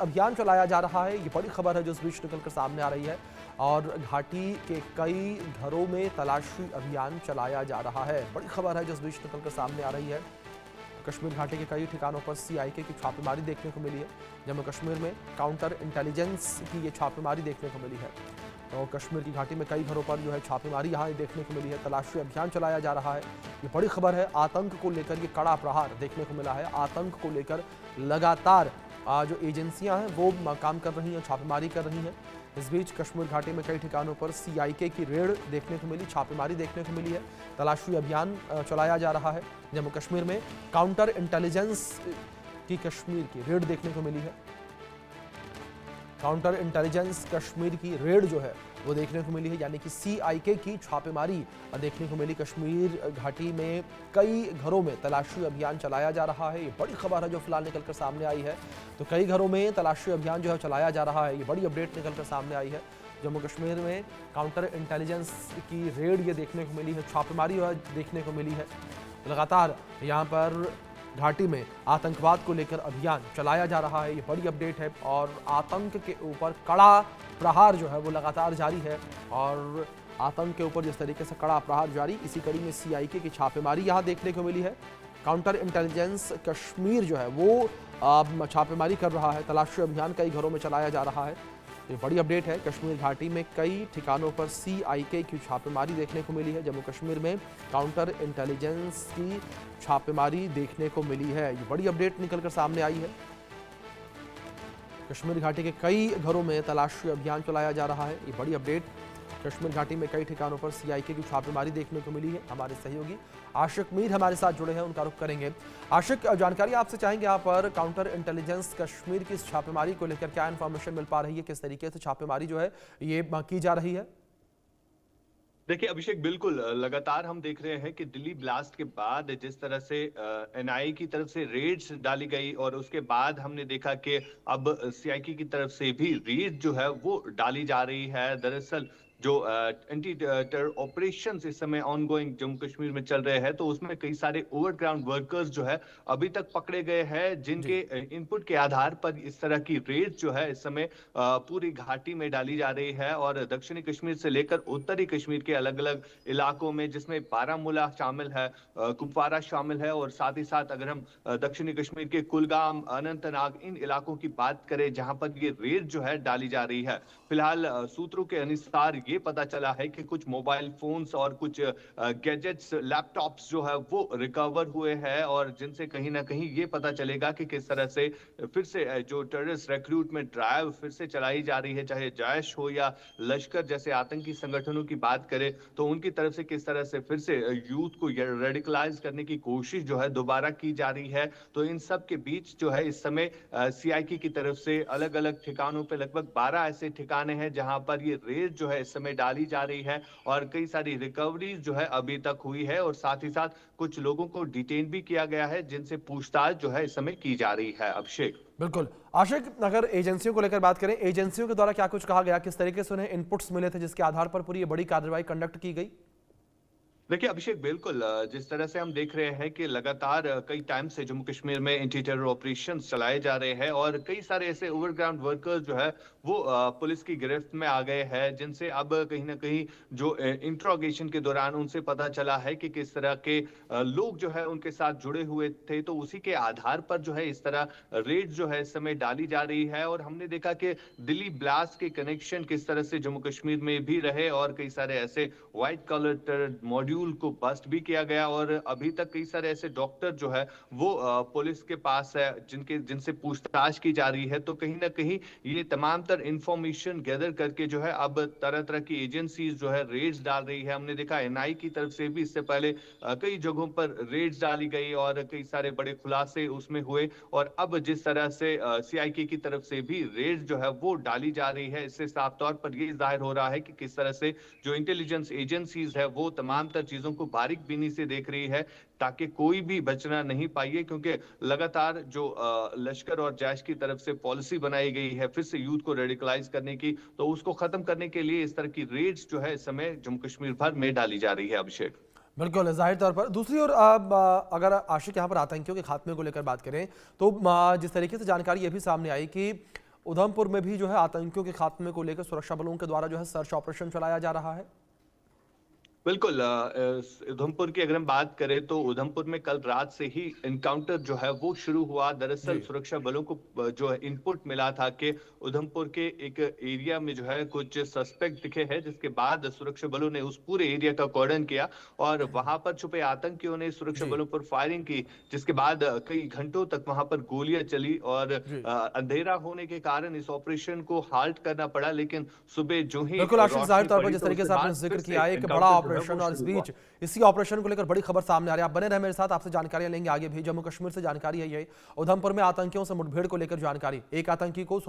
अभियान चलाया जा रहा है। ये बड़ी खबर है जो इस बीच निकलकर सामने आ रही है। और घाटी के कई घरों में तलाशी अभियान चलाया जा रहा है। बड़ी खबर है जो इस बीच निकलकर सामने आ रही है। कश्मीर घाटी के कई ठिकानों पर सीआईके की छापेमारी देखने को मिली है। जम्मू कश्मीर में काउंटर इंटेलिजेंस की ये छापेमारी देखने को मिली है। तो कश्मीर की घाटी में कई घरों पर जो है छापेमारी यहाँ देखने को मिली है। तलाशी अभियान चलाया जा रहा है। ये बड़ी खबर है। आतंक को लेकर ये कड़ा प्रहार देखने को मिला है। आतंक को लेकर लगातार जो एजेंसियां हैं वो काम कर रही हैं, छापेमारी कर रही हैं। इस बीच कश्मीर घाटी में कई ठिकानों पर सीआईके की रेड देखने को मिली, छापेमारी देखने को मिली है। तलाशी अभियान चलाया जा रहा है। जम्मू कश्मीर में काउंटर इंटेलिजेंस की कश्मीर की रेड देखने को मिली है। काउंटर इंटेलिजेंस कश्मीर की रेड जो है वो देखने को मिली है, यानी कि सीआईके की छापेमारी देखने को मिली। कश्मीर घाटी में कई घरों में तलाशी अभियान चलाया जा रहा है। ये बड़ी खबर है जो फिलहाल निकलकर सामने आई है। तो कई घरों में तलाशी अभियान जो है चलाया जा रहा है। ये बड़ी अपडेट निकलकर सामने आई है। जम्मू कश्मीर में काउंटर इंटेलिजेंस की रेड ये देखने को मिली है, छापेमारी देखने को मिली है। लगातार यहाँ पर घाटी में आतंकवाद को लेकर अभियान चलाया जा रहा है। ये बड़ी अपडेट है। और आतंक के ऊपर कड़ा प्रहार जो है वो लगातार जारी है। और आतंक के ऊपर जिस तरीके से कड़ा प्रहार जारी, इसी कड़ी में सीआईके की छापेमारी यहाँ देखने को मिली है। काउंटर इंटेलिजेंस कश्मीर जो है वो छापेमारी कर रहा है। तलाशी अभियान कई घरों में चलाया जा रहा है। ये बड़ी अपडेट है। कश्मीर घाटी में कई ठिकानों पर सीआईके की छापेमारी देखने को मिली है। जम्मू कश्मीर में काउंटर इंटेलिजेंस की छापेमारी देखने को मिली है। ये बड़ी अपडेट निकलकर सामने आई है। कश्मीर घाटी के कई घरों में तलाशी अभियान चलाया जा रहा है। ये बड़ी अपडेट। कश्मीर घाटी में कई ठिकानों पर सीआईके की छापेमारी देखने को मिली है। हमारे सहयोगी आशिक मीर हमारे साथ जुड़े हैं, उनका रुख करेंगे। आशिक, जानकारी आपसे चाहेंगे यहाँ पर काउंटर इंटेलिजेंस कश्मीर की छापेमारी को लेकर क्या इन्फॉर्मेशन मिल पा रही है, किस तरीके से छापेमारी जो है ये की जा रही है? देखिए अभिषेक, बिल्कुल लगातार हम देख रहे हैं कि दिल्ली ब्लास्ट के बाद जिस तरह से एनआईए की तरफ से रेड्स डाली गई और उसके बाद हमने देखा कि अब सीआईके की तरफ से भी रेड जो है वो डाली जा रही है। दरअसल जो एंटी टेरर ऑपरेशन इस समय ऑनगोइंग जम्मू कश्मीर में चल रहे हैं, तो उसमें कई सारे ओवरग्राउंड वर्कर्स जो है अभी तक पकड़े गए हैं, जिनके इनपुट के आधार पर इस तरह की रेड जो है इस समय पूरी घाटी में डाली जा रही है। और दक्षिणी कश्मीर से लेकर उत्तरी कश्मीर के अलग अलग इलाकों में, जिसमें बारामूला शामिल है, कुपवारा शामिल है, और साथ ही साथ अगर हम दक्षिणी कश्मीर के कुलगाम, अनंतनाग, इन इलाकों की बात करें जहां पर ये रेड जो है डाली जा रही है। फिलहाल सूत्रों के अनुसार ये पता चला है कि कुछ मोबाइल फोन्स और कुछ गैजेट्स, लैपटॉप्स जो है वो रिकवर हुए हैं, और जिनसे कहीं ना कहीं ये पता चलेगा कि किस तरह से फिर से जो टेररिस्ट रिक्रूटमेंट ड्राइव फिर से चलाई जा रही है, चाहे जैश हो या लश्कर जैसे आतंकी संगठनों की बात करें, तो उनकी तरफ से किस तरह से फिर से यूथ को रेडिकलाइज करने की कोशिश जो है दोबारा की जा रही है। तो इन सब के बीच जो है इस समय सीआईके की तरफ से अलग अलग ठिकानों पे लगभग 12 ऐसे ठिकाने हैं जहां पर ये रेड जो है इस समय डाली जा रही है, और कई सारी रिकवरीज जो है अभी तक हुई है, और साथ ही साथ कुछ लोगों को डिटेन भी किया गया है, जिनसे पूछताछ जो है इस समय की जा रही है। अभिषेक, बिल्कुल। आशिक, अगर एजेंसियों को लेकर बात करें, एजेंसियों के द्वारा क्या कुछ कहा गया, किस तरीके से उन्हें इनपुट्स मिले थे जिसके आधार पर पूरी ये बड़ी कार्रवाई कंडक्ट की गई? देखिए अभिषेक, बिल्कुल जिस तरह से हम देख रहे हैं कि लगातार कई टाइम से जम्मू कश्मीर में एंटी टेरर ऑपरेशन चलाए जा रहे हैं, और कई सारे ऐसे ओवरग्राउंड वर्कर्स जो है वो पुलिस की गिरफ्त में आ गए हैं, जिनसे अब कहीं ना कहीं जो इंट्रोगेशन के दौरान उनसे पता चला है कि किस तरह के लोग जो है उनके साथ जुड़े हुए थे। तो उसी के आधार पर जो है इस तरह रेड जो है इस समय डाली जा रही है। और हमने देखा कि दिल्ली ब्लास्ट के कनेक्शन किस तरह से जम्मू कश्मीर में भी रहे, और कई सारे ऐसे व्हाइट कलर टेरर मॉड्यूल को बस्ट भी किया गया, और अभी तक कई सारे ऐसे डॉक्टर जो है वो पुलिस के पास है, जिनसे पूछताछ की जा रही है। तो कहीं ना कहीं ये तमाम तर इंफॉर्मेशन गैदर करके जो है अब तरह तरह की एजेंसीज जो है रेड्स डाल रही है। हमने देखा एनआईए की तरफ से भी इससे पहले कई जगहों पर रेड्स डाली गई और कई सारे बड़े खुलासे उसमें हुए, और अब जिस तरह से सीआईके की तरफ से भी रेड जो है वो डाली जा रही है, इससे साफ तौर पर ये जाहिर हो रहा है कि किस तरह से जो इंटेलिजेंस एजेंसीज है वो तमाम तर चीजों को बारीक बीनी से देख रही है, ताकि कोई भी बचना नहीं पाइए। क्योंकि लगातार जो लश्कर और जैश की तरफ से पॉलिसी बनाई गई है फिर से यूथ को रेडिकलाइज करने की, तो उसको खत्म करने के लिए इस तरह की रेड्स जो है इस समय जम्मू कश्मीर भर में डाली जा रही है। अभिषेक, बिल्कुल, जाहिर तौर पर। दूसरी ओर अगर आशिक यहाँ पर आतंकियों के खात्मे को लेकर बात करें, तो जिस तरीके से जानकारी ये भी सामने आई कि उधमपुर में भी जो है आतंकियों के खात्मे को लेकर सुरक्षा बलों के द्वारा जो है सर्च ऑपरेशन चलाया जा रहा है। बिल्कुल उधमपुर की अगर हम बात करें तो उधमपुर में कल रात से ही इनकाउंटर जो है वो शुरू हुआ। दरअसल जी। सुरक्षा बलों को जो है इनपुट मिला था कि उधमपुर के एक एरिया में जो है कुछ सस्पेक्ट दिखे हैं, जिसके बाद सुरक्षा बलों ने उस पूरे एरिया का कॉर्डन किया और वहां पर छुपे आतंकियों ने सुरक्षा जी। बलों पर फायरिंग की, जिसके बाद कई घंटों तक वहां पर गोलियां चली और जी। अंधेरा होने के कारण इस ऑपरेशन को हाल्ट करना पड़ा। लेकिन सुबह जो ही बिल्कुल आशीष, जाहिर रोशनी तौर पर पड़ी जिस तो तरीके उसके से आपने बाद फिर जिक्र से किया है कि बड़ा एनकाउंटर जो है ऑपरेशन वो और इस शुरू हुआ। बीच इसी ऑपरेशन को लेकर बड़ी खबर सामने आ रही है। आप बने रहे मेरे साथ, आपसे जानकारियां लेंगे आगे भी। जम्मू कश्मीर से जानकारी है ये, उधमपुर में आतंकियों से मुठभेड़ को लेकर जानकारी, एक आतंकी को